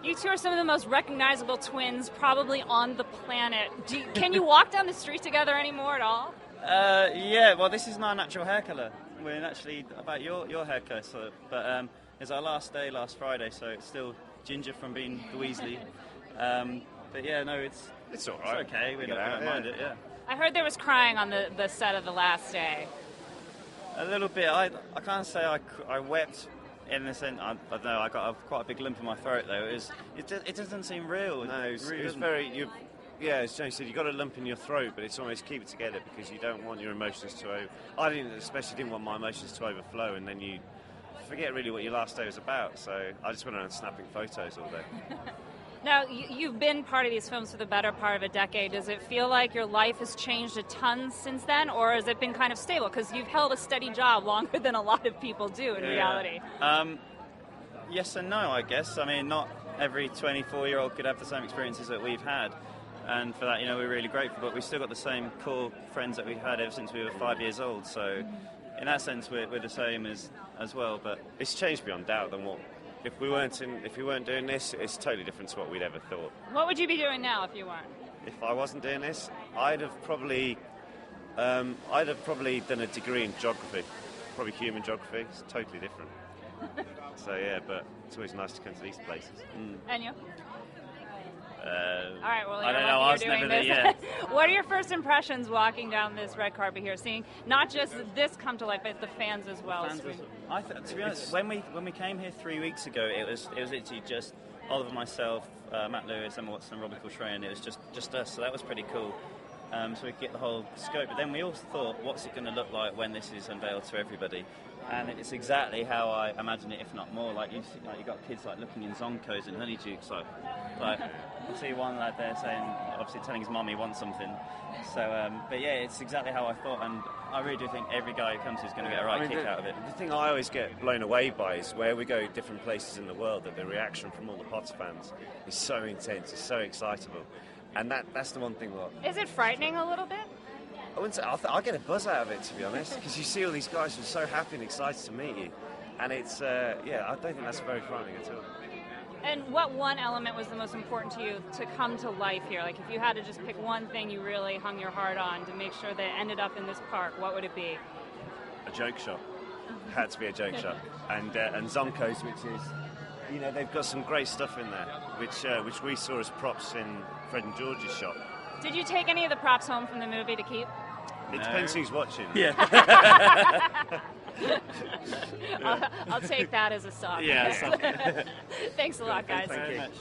You two are some of the most recognizable twins probably on the planet. Can you walk down the street together anymore at all? Yeah, well, this is my natural hair colour. We're actually about your hair colour, but it's our last day, last Friday, so it's still ginger from being the Weasley. But yeah, no, it's all right. It's okay. We don't mind it. Yeah. I heard there was crying on the set of the last day. A little bit. I can't say I wept in the sense. I don't know. I got quite a big lump in my throat though. It doesn't seem real. No, it was very. Yeah, as James said, you got a lump in your throat, but it's almost keep it together because you don't want your emotions to. I especially didn't want my emotions to overflow, and then you forget really what your last day was about. So I just went around snapping photos all day. Now, you've been part of these films for the better part of a decade. Does it feel like your life has changed a ton since then, or has it been kind of stable? Because you've held a steady job longer than a lot of people do in reality. Yes and no, I guess. I mean, not every 24-year-old could have the same experiences that we've had. And for that, we're really grateful. But we've still got the same core friends that we've had ever since we were 5 years old. So in that sense, we're the same as well. But it's changed beyond doubt than what... If we weren't doing this, it's totally different to what we'd ever thought. What would you be doing now if you weren't? If I wasn't doing this, I'd have probably done a degree in geography, probably human geography. It's totally different. So yeah, but it's always nice to come to these places. And you? All right, well, I don't know. I was never there yet. What are your first impressions walking down this red carpet here, seeing not just this come to life, but the fans as well? To be honest, when we came here 3 weeks ago, it was literally just Oliver, myself, Matt Lewis, Emma Watson, Robbie Coltrane, and it was just us. So that was pretty cool. So we could get the whole scope. But then we also thought, what's it going to look like when this is unveiled to everybody? And it's exactly how I imagine it, if not more. Like you got kids looking in Zonkos and Honeydukes, like I see one lad there saying, obviously telling his mum he wants something. So, but yeah, it's exactly how I thought, and I really do think every guy who comes here is going to get a right kick out of it. The thing I always get blown away by is where we go different places in the world, that the reaction from all the Potter fans is so intense, it's so excitable, and that's the one thing that... Is it frightening a little bit? I wouldn't say. I get a buzz out of it, to be honest, because you see all these guys who are so happy and excited to meet you, and it's I don't think that's very frightening at all. And what one element was the most important to you to come to life here? Like, if you had to just pick one thing you really hung your heart on to make sure that it ended up in this park, what would it be? A joke shop. Had to be a joke shop, and Zonkos, which is, they've got some great stuff in there, which we saw as props in Fred and George's shop. Did you take any of the props home from the movie to keep? It depends who's watching. Yeah. I'll take that as a sock. Yeah. Thanks a lot, guys. Thank you very much.